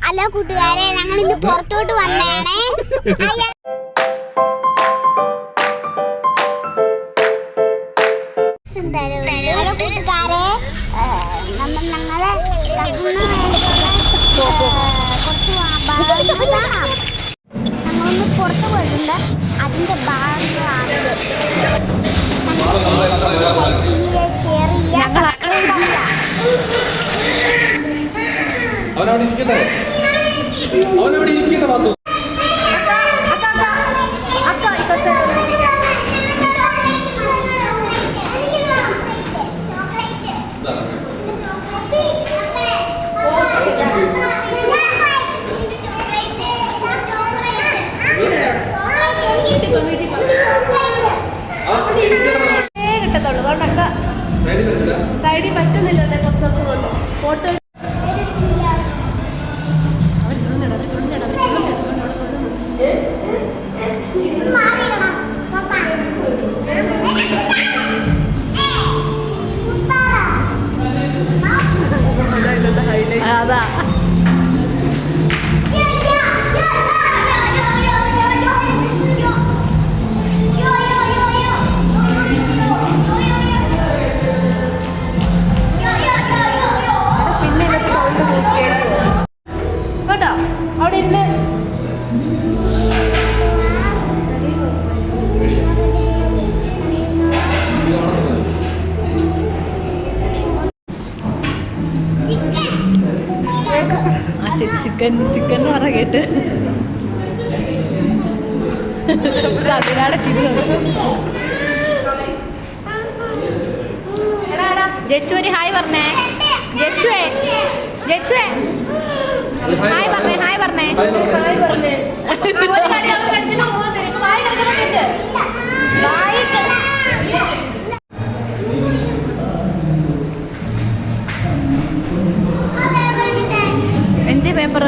Hello കൂട്ടുകാരെ, ഞങ്ങൾ ഇന്ന് പുറത്തോട്ട് വന്നേണേ. ഹലോ കൂട്ടുകാരെ, ഞങ്ങള് ഞങ്ങളൊന്ന് പുറത്ത് പോയിട്ടുണ്ട്. അതിന്റെ ഭാഗങ്ങളാണിത്. ഷെയർ അവനവിടെ ഇരിക്കട്ടെ, അവനവിടെ ഇരിക്കട്ടെ. പാത്തു കിട്ടത്തുള്ളൂ. അതുകൊണ്ടൊക്കെ സൈഡിൽ പറ്റുന്നില്ല. കുറച്ച് ദിവസം കൊണ്ട് ഫോട്ടോ അതാ കേട്ടോ അവിടെ ഇരുന്ന് ചിക്കൻ എന്ന് പറഞ്ഞ കേട്ട് അതിനാടെ ചിരി. ജച്ചു ഒരു ഹായ് പറഞ്ഞേ. ജച്ചുവേ ഹായ് പറഞ്ഞേ. ഹായ് പറഞ്ഞേ. എന്ത് പേപ്പർ